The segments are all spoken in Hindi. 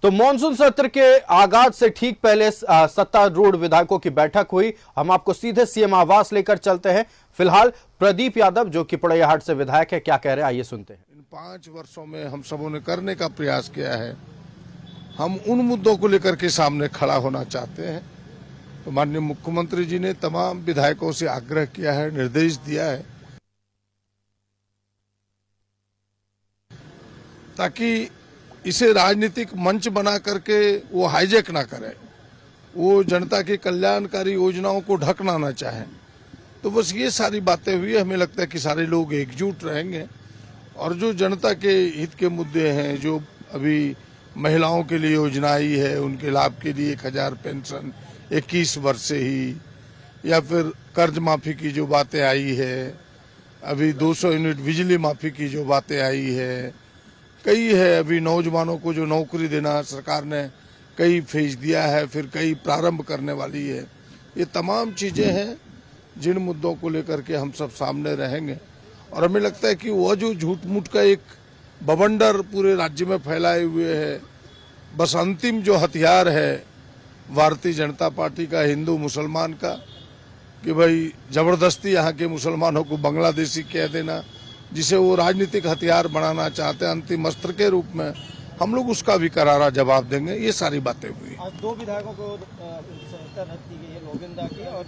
तो मॉनसून सत्र के आगाज से ठीक पहले सत्तारूढ़ विधायकों की बैठक हुई। हम आपको सीधे सीएम आवास लेकर चलते हैं। फिलहाल प्रदीप यादव जो कि पोड़ैयाहाट से विधायक है, क्या कह रहे हैं आइए सुनते हैं। इन 5 वर्षों में हम सबों ने करने का प्रयास किया है। हम उन मुद्दों को लेकर के सामने खड़ा होना चाहते हैं। तो माननीय मुख्यमंत्री जी ने तमाम विधायकों से आग्रह किया है, निर्देश दिया है ताकि इसे राजनीतिक मंच बना करके वो हाईजैक ना करे, वो जनता की कल्याणकारी योजनाओं को ढकना ना चाहे। तो बस ये सारी बातें हुई। हमें लगता है कि सारे लोग एकजुट रहेंगे और जो जनता के हित के मुद्दे हैं, जो अभी महिलाओं के लिए योजना आई है, उनके लाभ के लिए 1000 पेंशन 21 वर्ष से ही, या फिर कर्ज माफी की जो बातें आई है, अभी 200 यूनिट बिजली माफी की जो बातें आई है, कई है अभी नौजवानों को जो नौकरी देना सरकार ने कई फेज दिया है, फिर कई प्रारंभ करने वाली है। ये तमाम चीजें हैं जिन मुद्दों को लेकर के हम सब सामने रहेंगे। और हमें लगता है कि वह जो झूठ मूठ का एक बवंडर पूरे राज्य में फैलाए हुए है, बस अंतिम जो हथियार है भारतीय जनता पार्टी का, हिंदू मुसलमान का, कि भाई जबरदस्ती यहाँ के मुसलमानों को बांग्लादेशी कह देना, जिसे वो राजनीतिक हथियार बनाना चाहते हैं अंतिम अस्त्र के रूप में, हम लोग उसका भी करारा जवाब देंगे। ये सारी बातें हुई। आज 2 विधायकों को सत्ता रद्द की गई है, गोविंदा की और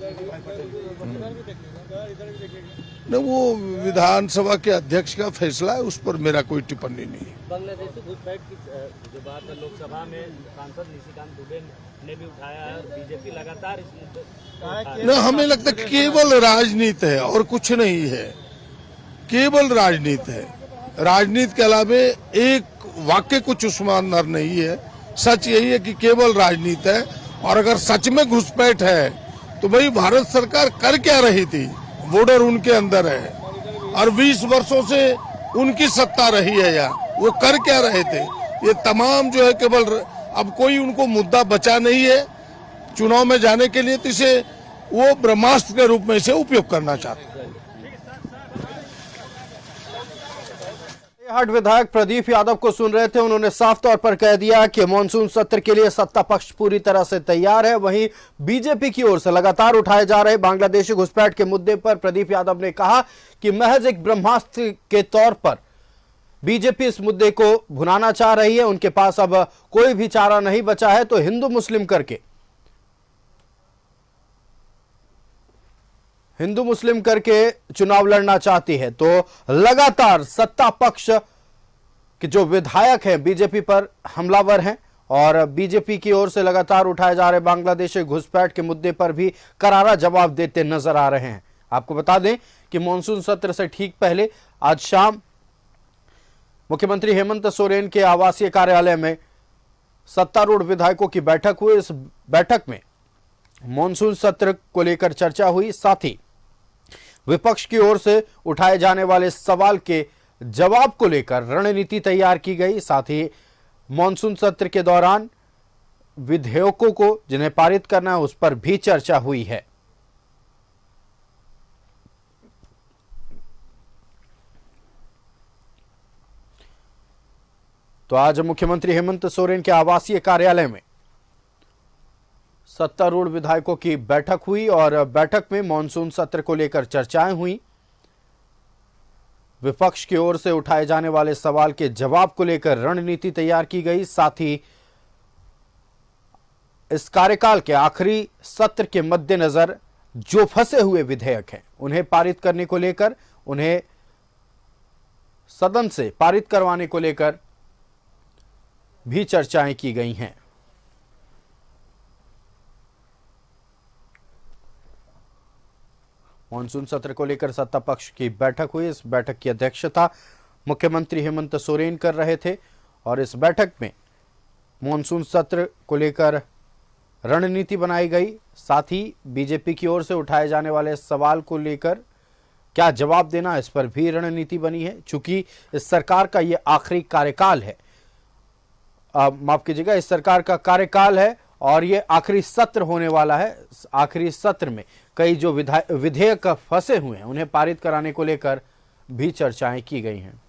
न, वो विधानसभा के अध्यक्ष का फैसला है, उस पर मेरा कोई टिप्पणी नहीं। बांग्लादेशी घुसपैठ की जो बात है लोकसभा में सांसद निशिकांत दुबे ने भी उठाया है, बीजेपी लगातार इस मुद्दे न, हमें लगता है केवल राजनीति है और कुछ नहीं है, केवल राजनीति है। राजनीति के अलावे एक वाक्य कुछ उसमें नहीं है। सच यही है कि केवल राजनीति है। और अगर सच में घुसपैठ है तो भाई भारत सरकार कर क्या रही थी? बॉर्डर उनके अंदर है और 20 वर्षों से उनकी सत्ता रही है यहाँ, वो कर क्या रहे थे? ये तमाम जो है केवल, अब कोई उनको मुद्दा बचा नहीं है चुनाव में जाने के लिए, तो इसे वो ब्रह्मास्त्र के रूप में इसे उपयोग करना चाहते हैं। पोड़ैयाहाट विधायक प्रदीप यादव को सुन रहे थे। उन्होंने साफ तौर पर कह दिया कि मानसून सत्र के लिए सत्ता पक्ष पूरी तरह से तैयार है। वहीं बीजेपी की ओर से लगातार उठाए जा रहे बांग्लादेशी घुसपैठ के मुद्दे पर प्रदीप यादव ने कहा कि महज एक ब्रह्मास्त्र के तौर पर बीजेपी इस मुद्दे को भुनाना चाह रही है। उनके पास अब कोई भी चारा नहीं बचा है तो हिंदू मुस्लिम करके चुनाव लड़ना चाहती है। तो लगातार सत्ता पक्ष के जो विधायक हैं बीजेपी पर हमलावर हैं और बीजेपी की ओर से लगातार उठाए जा रहे बांग्लादेशी घुसपैठ के मुद्दे पर भी करारा जवाब देते नजर आ रहे हैं। आपको बता दें कि मानसून सत्र से ठीक पहले आज शाम मुख्यमंत्री हेमंत सोरेन के आवासीय कार्यालय में सत्तारूढ़ विधायकों की बैठक हुई। इस बैठक में मानसून सत्र को लेकर चर्चा हुई, साथ ही विपक्ष की ओर से उठाए जाने वाले सवाल के जवाब को लेकर रणनीति तैयार की गई। साथ ही मानसून सत्र के दौरान विधेयकों को जिन्हें पारित करना है उस पर भी चर्चा हुई है। तो आज मुख्यमंत्री हेमंत सोरेन के आवासीय कार्यालय में सत्तारूढ़ विधायकों की बैठक हुई और बैठक में मानसून सत्र को लेकर चर्चाएं हुई। विपक्ष की ओर से उठाए जाने वाले सवाल के जवाब को लेकर रणनीति तैयार की गई। साथ ही इस कार्यकाल के आखिरी सत्र के मद्देनजर जो फंसे हुए विधेयक हैं उन्हें पारित करने को लेकर, उन्हें सदन से पारित करवाने को लेकर भी चर्चाएं की गई हैं। मानसून सत्र को लेकर सत्ता पक्ष की बैठक हुई। इस बैठक की अध्यक्षता मुख्यमंत्री हेमंत सोरेन कर रहे थे और इस बैठक में मानसून सत्र को लेकर रणनीति बनाई गई। साथ ही बीजेपी की ओर से उठाए जाने वाले सवाल को लेकर क्या जवाब देना, इस पर भी रणनीति बनी है। चूंकि इस सरकार का ये आखिरी कार्यकाल है, माफ कीजिएगा, इस सरकार का कार्यकाल है और ये आखिरी सत्र होने वाला है। आखिरी सत्र में कई जो विधेयक फंसे हुए हैं उन्हें पारित कराने को लेकर भी चर्चाएं की गई हैं।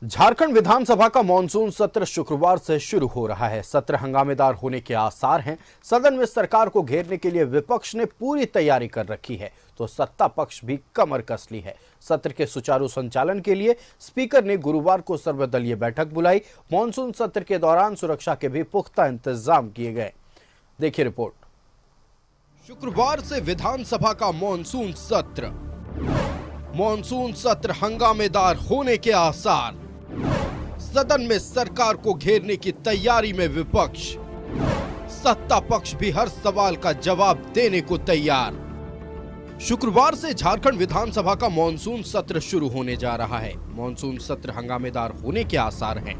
झारखंड विधानसभा का मॉनसून सत्र शुक्रवार से शुरू हो रहा है। सत्र हंगामेदार होने के आसार हैं। सदन में सरकार को घेरने के लिए विपक्ष ने पूरी तैयारी कर रखी है, तो सत्ता पक्ष भी कमर कस ली है। सत्र के सुचारू संचालन के लिए स्पीकर ने गुरुवार को सर्वदलीय बैठक बुलाई। मॉनसून सत्र के दौरान सुरक्षा के भी पुख्ता इंतजाम किए गए। देखिए रिपोर्ट। शुक्रवार से विधानसभा का मॉनसून सत्र हंगामेदार होने के आसार। सदन में सरकार को घेरने की तैयारी में विपक्ष। सत्ता पक्ष भी हर सवाल का जवाब देने को तैयार। शुक्रवार से झारखंड विधानसभा का मॉनसून सत्र शुरू होने जा रहा है। मॉनसून सत्र हंगामेदार होने के आसार हैं।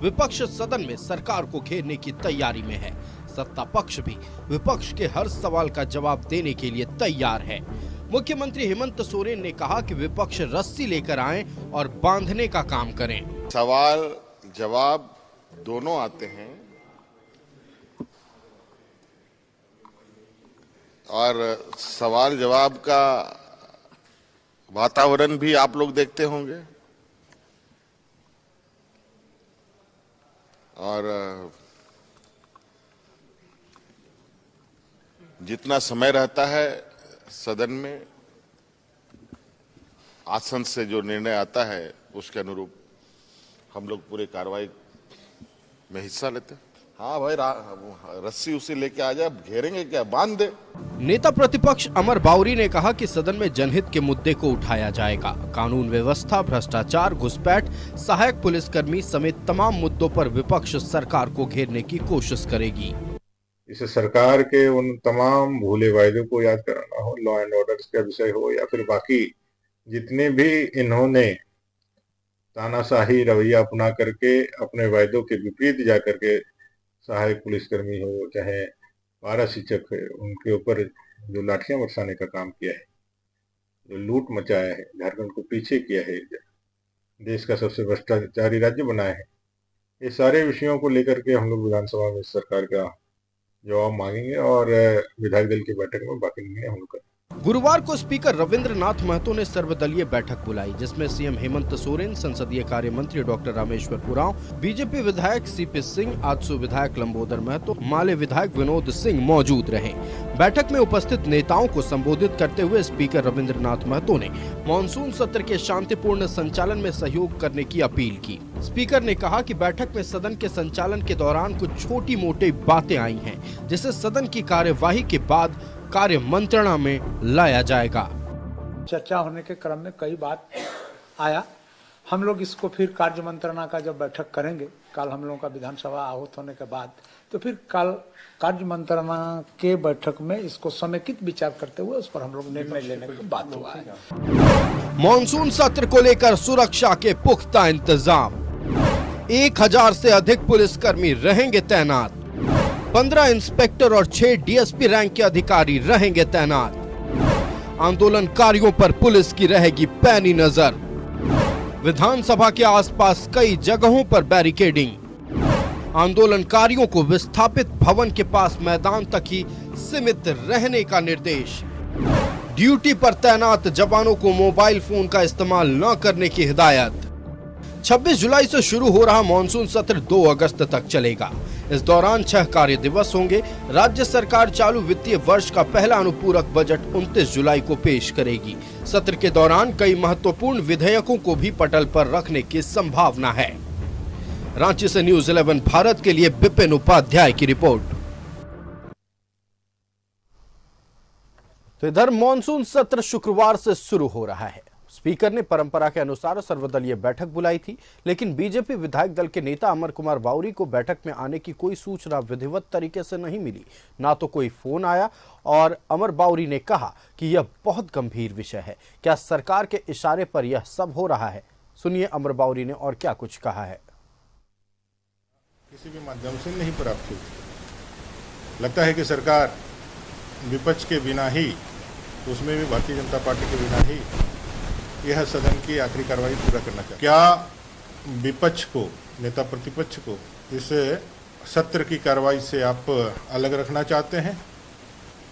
विपक्ष सदन में सरकार को घेरने की तैयारी में है। सत्ता पक्ष भी विपक्ष के हर सवाल का जवाब देने के लिए तैयार है। मुख्यमंत्री हेमंत सोरेन ने कहा कि विपक्ष रस्सी लेकर आए और बांधने का काम करें। सवाल जवाब दोनों आते हैं और सवाल जवाब का वातावरण भी आप लोग देखते होंगे और जितना समय रहता है सदन में आसन से जो निर्णय आता है उसके अनुरूप हम लोग पूरे कार्रवाई में हिस्सा लेते हैं। हाँ भाई, रस्सी उसे लेके आ जाए, घेरेंगे क्या, बांध दे। नेता प्रतिपक्ष अमर बाउरी ने कहा कि सदन में जनहित के मुद्दे को उठाया जाएगा। कानून व्यवस्था, भ्रष्टाचार, घुसपैठ, सहायक पुलिसकर्मी समेत तमाम मुद्दों पर विपक्ष सरकार को घेरने की कोशिश करेगी। इसे सरकार के उन तमाम भूले वायदों को याद कराना हो, लॉ एंड ऑर्डर का विषय हो या फिर बाकी जितने भी इन्होंने तानाशाही रवैया अपना करके अपने वायदों के विपरीत जा करके सहायक पुलिसकर्मी हो चाहे पारा शिक्षक है, उनके ऊपर जो लाठियां बरसाने का काम किया है, जो लूट मचाया है, झारखंड को पीछे किया है, देश का सबसे भ्रष्टाचारी राज्य बनाया है, ये सारे विषयों को लेकर के हम लोग विधानसभा में सरकार का जवाब मांगेंगे और विधायक दल की बैठक में बाकी निर्णय हम लोग। गुरुवार को स्पीकर रविंद्रनाथ महतो ने सर्वदलीय बैठक बुलाई, जिसमें सीएम हेमंत सोरेन, संसदीय कार्य मंत्री डॉक्टर रामेश्वर उरांव, बीजेपी विधायक सीपी सिंह, आजसू विधायक लंबोदर महतो, माले विधायक विनोद सिंह मौजूद रहे। बैठक में उपस्थित नेताओं को संबोधित करते हुए स्पीकर रविंद्रनाथ महतो ने मॉनसून सत्र के शांतिपूर्ण संचालन में सहयोग करने की अपील की। स्पीकर ने कहा कि बैठक में सदन के संचालन के दौरान कुछ छोटी मोटी बातें आई हैं, जिसे सदन की कार्यवाही के बाद कार्य मंत्रणा में लाया जाएगा। चर्चा होने के क्रम में कई बात आया। हम लोग इसको फिर कार्य मंत्रणा का जब बैठक करेंगे, कल हम लोगों का विधानसभा आहूत होने के बाद, तो फिर कल कार्य मंत्रणा के बैठक में इसको समेकित विचार करते हुए उस पर हम लोग निर्णय लेने की बात हुआ है। मॉनसून सत्र को लेकर सुरक्षा के पुख्ता इंतजाम। 1000 से अधिक पुलिसकर्मी रहेंगे तैनात। 15 इंस्पेक्टर और 6 डीएसपी रैंक के अधिकारी रहेंगे तैनात। आंदोलनकारियों पर पुलिस की रहेगी पैनी नजर। विधानसभा के आसपास कई जगहों पर बैरिकेडिंग। आंदोलनकारियों को विस्थापित भवन के पास मैदान तक ही सीमित रहने का निर्देश। ड्यूटी पर तैनात जवानों को मोबाइल फोन का इस्तेमाल न करने की हिदायत। 26 जुलाई से शुरू हो रहा मॉनसून सत्र 2 अगस्त तक चलेगा। इस दौरान 6 कार्य दिवस होंगे। राज्य सरकार चालू वित्तीय वर्ष का पहला अनुपूरक बजट 29 जुलाई को पेश करेगी। सत्र के दौरान कई महत्वपूर्ण विधेयकों को भी पटल पर रखने की संभावना है। रांची से न्यूज़ 11 भारत के लिए विपिन उपाध्याय की रिपोर्ट। तो इधर मॉनसून सत्र शुक्रवार से शुरू हो रहा है। स्पीकर ने परंपरा के अनुसार सर्वदलीय बैठक बुलाई थी, लेकिन बीजेपी विधायक दल के नेता अमर कुमार बाउरी को बैठक में आने की कोई सूचना विधिवत तरीके से नहीं मिली, ना तो कोई फोन आया। और अमर बाउरी ने कहा कि यह बहुत गंभीर विषय है। क्या सरकार के इशारे पर यह सब हो रहा है? सुनिए अमर बाउरी ने और क्या कुछ कहा है। किसी भी माध्यम से नहीं प्राप्त हुई। लगता है कि सरकार विपक्ष के बिना ही, उसमें भी भारतीय जनता पार्टी के बिना ही यह सदन की आखिरी कार्रवाई पूरा करना चाहिए। क्या विपक्ष को, नेता प्रतिपक्ष को इस सत्र की कार्रवाई से आप अलग रखना चाहते हैं?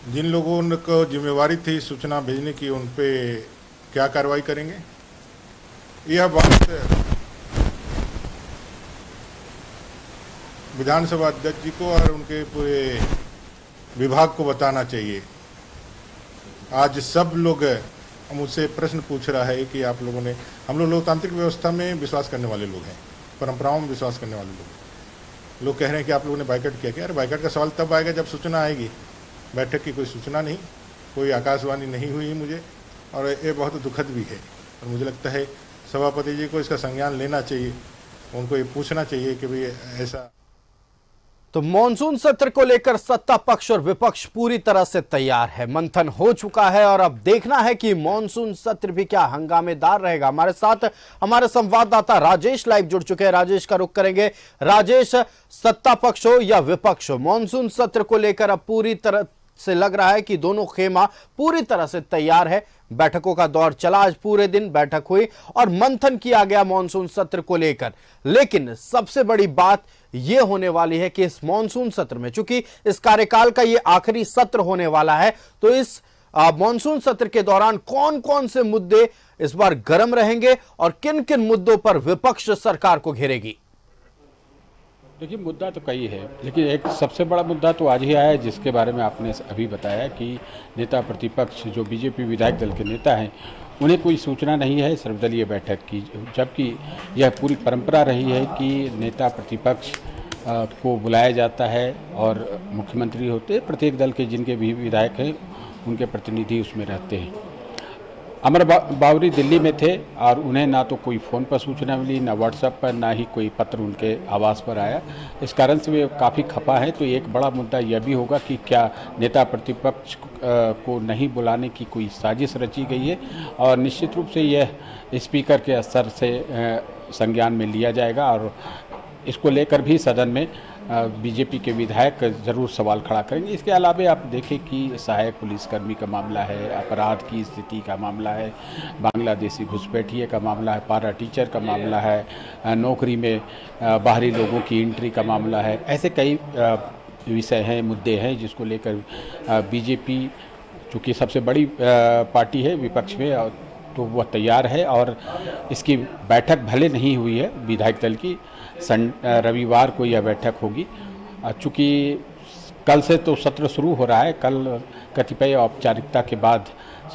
जिन लोगों को जिम्मेवारी थी सूचना भेजने की, उन पे क्या कार्रवाई करेंगे? यह बात विधानसभा अध्यक्ष जी को और उनके पूरे विभाग को बताना चाहिए। आज सब लोग मुझसे प्रश्न पूछ रहा है कि आप लोगों ने, हम लोग लोकतांत्रिक व्यवस्था में विश्वास करने वाले लोग हैं, परंपराओं में विश्वास करने वाले लोग कह रहे हैं कि आप लोगों ने बाइकआउट किया। अरे बाइकआउट का सवाल तब आएगा जब सूचना आएगी। बैठक की कोई सूचना नहीं, कोई आकाशवाणी नहीं हुई मुझे, और ये बहुत दुखद भी है। और मुझे लगता है सभापति जी को इसका संज्ञान लेना चाहिए, उनको ये पूछना चाहिए कि भाई ऐसा। तो मॉनसून सत्र को लेकर सत्ता पक्ष और विपक्ष पूरी तरह से तैयार है। मंथन हो चुका है और अब देखना है कि मॉनसून सत्र भी क्या हंगामेदार रहेगा। हमारे साथ हमारे संवाददाता राजेश लाइव जुड़ चुके हैं। राजेश का रुख करेंगे। राजेश, सत्ता पक्ष हो या विपक्ष हो, मॉनसून सत्र को लेकर अब पूरी तरह से लग रहा है कि दोनों खेमा पूरी तरह से तैयार है। बैठकों का दौर चला, आज पूरे दिन बैठक हुई और मंथन किया गया मॉनसून सत्र को लेकर। लेकिन सबसे बड़ी बात यह होने वाली है कि इस मॉनसून सत्र में, चूंकि इस कार्यकाल का यह आखिरी सत्र होने वाला है, तो इस मॉनसून सत्र के दौरान कौन कौन से मुद्दे इस बार गर्म रहेंगे और किन किन मुद्दों पर विपक्ष सरकार को घेरेगी। देखिए, मुद्दा तो कई है, लेकिन एक सबसे बड़ा मुद्दा तो आज ही आया है, जिसके बारे में आपने अभी बताया कि नेता प्रतिपक्ष जो बीजेपी विधायक दल के नेता हैं, उन्हें कोई सूचना नहीं है सर्वदलीय बैठक की, जबकि यह पूरी परंपरा रही है कि नेता प्रतिपक्ष को बुलाया जाता है और मुख्यमंत्री होते, प्रत्येक दल के जिनके भी विधायक हैं उनके प्रतिनिधि उसमें रहते हैं। अमर बावरी दिल्ली में थे और उन्हें ना तो कोई फ़ोन पर सूचना मिली, ना व्हाट्सएप पर, ना ही कोई पत्र उनके आवास पर आया। इस कारण से वे काफ़ी खफा हैं। तो एक बड़ा मुद्दा यह भी होगा कि क्या नेता प्रतिपक्ष को नहीं बुलाने की कोई साजिश रची गई है, और निश्चित रूप से यह स्पीकर के स्तर से संज्ञान में लिया जाएगा और इसको लेकर भी सदन में बीजेपी के विधायक जरूर सवाल खड़ा करेंगे। इसके अलावा आप देखें कि सहायक पुलिसकर्मी का मामला है, अपराध की स्थिति का मामला है, बांग्लादेशी घुसपैठिए का मामला है, पारा टीचर का मामला है, नौकरी में बाहरी लोगों की एंट्री का मामला है। ऐसे कई विषय हैं, मुद्दे हैं जिसको लेकर बीजेपी चूँकि सबसे बड़ी पार्टी है विपक्ष में, तो वह तैयार है। और इसकी बैठक भले नहीं हुई है विधायक दल की, रविवार को यह बैठक होगी। चूँकि कल से तो सत्र शुरू हो रहा है, कल कतिपय औपचारिकता के बाद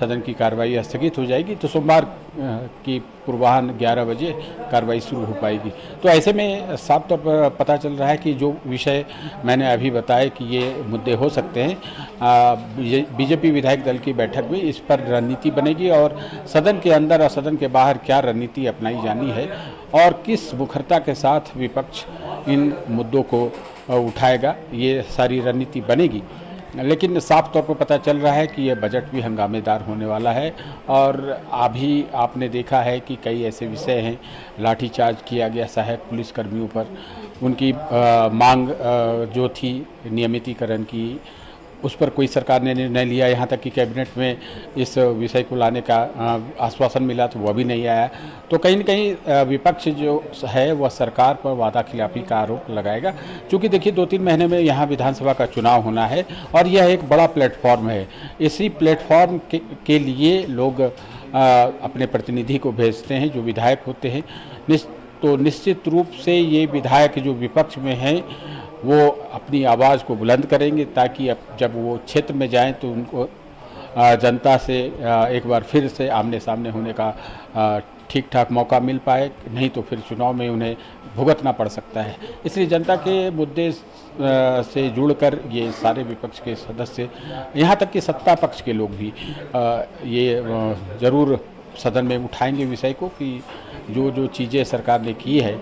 सदन की कार्रवाई स्थगित हो जाएगी, तो सोमवार की पूर्वाह्न 11 बजे कार्रवाई शुरू हो पाएगी। तो ऐसे में साफ तौर पर पता चल रहा है कि जो विषय मैंने अभी बताया कि ये मुद्दे हो सकते हैं, बीजेपी विधायक दल की बैठक में इस पर रणनीति बनेगी और सदन के अंदर और सदन के बाहर क्या रणनीति अपनाई जानी है और किस मुखरता के साथ विपक्ष इन मुद्दों को उठाएगा, ये सारी रणनीति बनेगी। लेकिन साफ तौर पर पता चल रहा है कि यह बजट भी हंगामेदार होने वाला है। और अभी आपने देखा है कि कई ऐसे विषय हैं, लाठीचार्ज किया गया सहायक पुलिसकर्मियों पर, उनकी मांग जो थी नियमितीकरण की, उस पर कोई सरकार ने निर्णय लिया। यहाँ तक कि कैबिनेट में इस विषय को लाने का आश्वासन मिला, तो वह भी नहीं आया। तो कहीं न कहीं विपक्ष जो है वह सरकार पर वादा खिलाफी का आरोप लगाएगा। क्योंकि देखिए 2-3 महीने में यहाँ विधानसभा का चुनाव होना है और यह एक बड़ा प्लेटफॉर्म है। इसी प्लेटफॉर्म के लिए लोग अपने प्रतिनिधि को भेजते हैं जो विधायक होते हैं। तो निश्चित रूप से ये विधायक जो विपक्ष में हैं वो अपनी आवाज़ को बुलंद करेंगे, ताकि जब वो क्षेत्र में जाएं तो उनको जनता से एक बार फिर से आमने सामने होने का ठीक ठाक मौका मिल पाए, नहीं तो फिर चुनाव में उन्हें भुगतना पड़ सकता है। इसलिए जनता के मुद्दे से जुड़कर ये सारे विपक्ष के सदस्य, यहाँ तक कि सत्ता पक्ष के लोग भी ये ज़रूर सदन में उठाएंगे विषय को कि जो जो चीज़ें सरकार ने की है,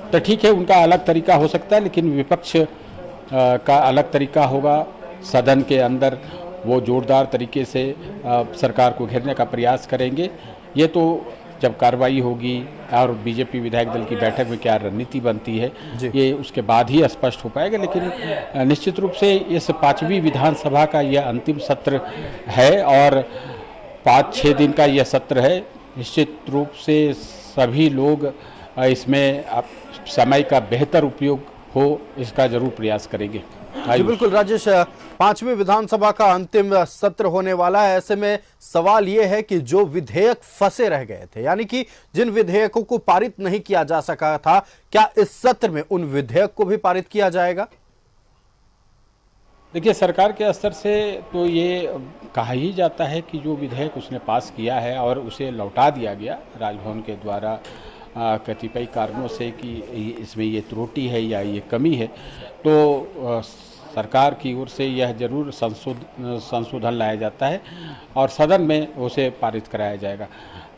तो ठीक है उनका अलग तरीका हो सकता है, लेकिन विपक्ष का अलग तरीका होगा। सदन के अंदर वो जोरदार तरीके से सरकार को घेरने का प्रयास करेंगे। ये तो जब कार्रवाई होगी और बीजेपी विधायक दल की बैठक में क्या रणनीति बनती है ये उसके बाद ही स्पष्ट हो पाएगा। लेकिन निश्चित रूप से इस 5वीं विधानसभा का यह अंतिम सत्र है और 5-6 दिन का यह सत्र है। निश्चित रूप से सभी लोग इसमें समय का बेहतर उपयोग हो, इसका जरूर प्रयास करेंगे। जी बिल्कुल राजेश, पांचवी विधानसभा का अंतिम सत्र होने वाला है। ऐसे में सवाल यह है कि जो विधेयक फंसे रह गए थे, यानी कि जिन विधेयकों को पारित नहीं किया जा सका था, क्या इस सत्र में उन विधेयक को भी पारित किया जाएगा? देखिए, सरकार के स्तर से तो ये कहा ही जाता है कि जो विधेयक उसने पास किया है और उसे लौटा दिया गया राजभवन के द्वारा कतिपय कारणों से कि इसमें ये त्रुटि है या ये कमी है, तो सरकार की ओर से यह जरूर संशोधन लाया जाता है और सदन में उसे पारित कराया जाएगा।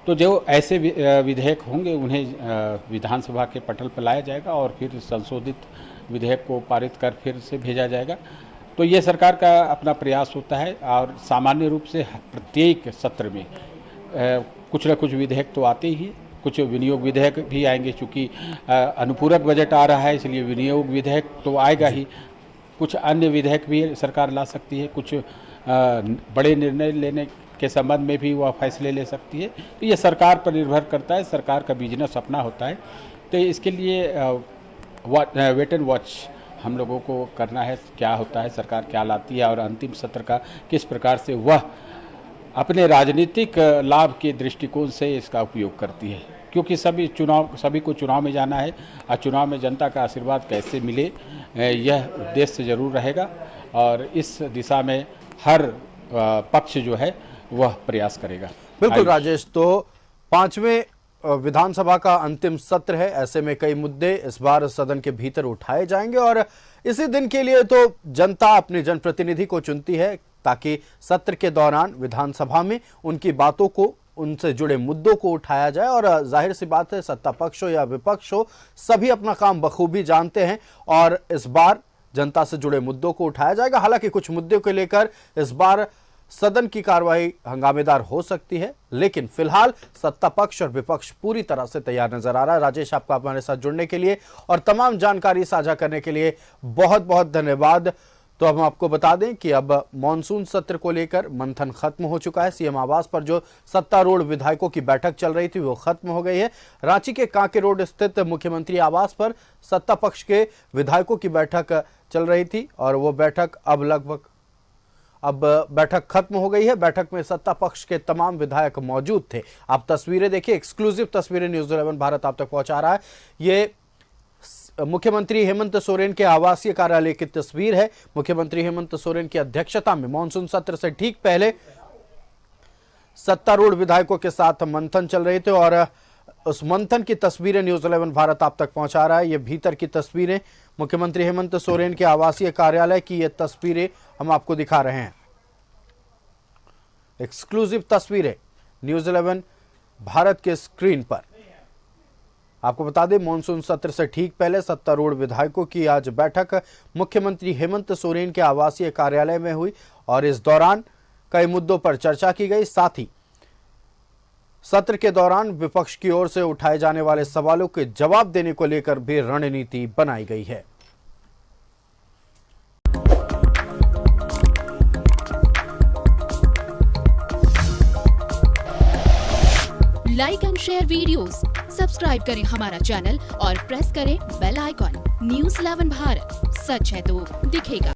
तो जो ऐसे विधेयक होंगे उन्हें विधानसभा के पटल पर लाया जाएगा और फिर संशोधित विधेयक को पारित कर फिर से भेजा जाएगा। तो ये सरकार का अपना प्रयास होता है और सामान्य रूप से प्रत्येक सत्र में कुछ न कुछ विधेयक तो आते ही, कुछ विनियोग विधेयक भी आएंगे। चूँकि अनुपूरक बजट आ रहा है इसलिए विनियोग विधेयक तो आएगा ही, कुछ अन्य विधेयक भी सरकार ला सकती है, कुछ बड़े निर्णय लेने के संबंध में भी वह फैसले ले सकती है। तो ये सरकार पर निर्भर करता है, सरकार का बिजनेस अपना होता है। तो इसके लिए वेट एंड वॉच हम लोगों को करना है, क्या होता है, सरकार क्या लाती है और अंतिम सत्र का किस प्रकार से वह अपने राजनीतिक लाभ के दृष्टिकोण से इसका उपयोग करती है। क्योंकि सभी को चुनाव में जाना है और चुनाव में जनता का आशीर्वाद कैसे मिले यह उद्देश्य जरूर रहेगा और इस दिशा में हर पक्ष जो है वह प्रयास करेगा। बिल्कुल राजेश, तो पांचवें विधानसभा का अंतिम सत्र है। ऐसे में कई मुद्दे इस बार सदन के भीतर उठाए जाएंगे और इसी दिन के लिए तो जनता अपने जनप्रतिनिधि को चुनती है ताकि सत्र के दौरान विधानसभा में उनकी बातों को, उनसे जुड़े मुद्दों को उठाया जाए। और जाहिर सी बात है, सत्ता पक्ष हो या विपक्ष हो, सभी अपना काम बखूबी जानते हैं और इस बार जनता से जुड़े मुद्दों को उठाया जाएगा। हालांकि कुछ मुद्दों को लेकर इस बार सदन की कार्रवाई हंगामेदार हो सकती है, लेकिन फिलहाल सत्ता पक्ष और विपक्ष पूरी तरह से तैयार नजर आ रहा है। राजेश, आपका हमारे साथ जुड़ने के लिए और तमाम जानकारी साझा करने के लिए बहुत बहुत धन्यवाद। तो हम आपको बता दें कि अब मॉनसून सत्र को लेकर मंथन खत्म हो चुका है। सीएम आवास पर जो सत्तारूढ़ विधायकों की बैठक चल रही थी वो खत्म हो गई है। रांची के कांके रोड स्थित मुख्यमंत्री आवास पर सत्ता पक्ष के विधायकों की बैठक चल रही थी और वो बैठक अब बैठक खत्म हो गई है। बैठक में सत्ता पक्ष के तमाम विधायक मौजूद थे। आप तस्वीरें देखिए, एक्सक्लूसिव तस्वीरें न्यूज़ 11 भारत आप तक पहुंचा रहा है। ये मुख्यमंत्री हेमंत सोरेन के आवासीय कार्यालय की तस्वीर है। मुख्यमंत्री हेमंत सोरेन की अध्यक्षता में मॉनसून सत्र से ठीक पहले सत्तारूढ़ विधायकों के साथ मंथन चल रहे थे और उस मंथन की तस्वीरें न्यूज़ 11 भारत आप तक पहुंचा रहा है। ये भीतर की तस्वीरें, मुख्यमंत्री हेमंत सोरेन के आवासीय कार्यालय की ये तस्वीरें हम आपको दिखा रहे हैं। एक्सक्लूसिव तस्वीरें न्यूज़ 11 भारत के स्क्रीन पर। आपको बता दें, मॉनसून सत्र से ठीक पहले सत्तारूढ़ विधायकों की आज बैठक मुख्यमंत्री हेमंत सोरेन के आवासीय कार्यालय में हुई और इस दौरान कई मुद्दों पर चर्चा की गई। साथ ही सत्र के दौरान विपक्ष की ओर से उठाए जाने वाले सवालों के जवाब देने को लेकर भी रणनीति बनाई गई है। Like and share videos, subscribe करें हमारा चैनल और प्रेस करें बेल आइकॉन। न्यूज़ 11 भारत, सच है तो दिखेगा।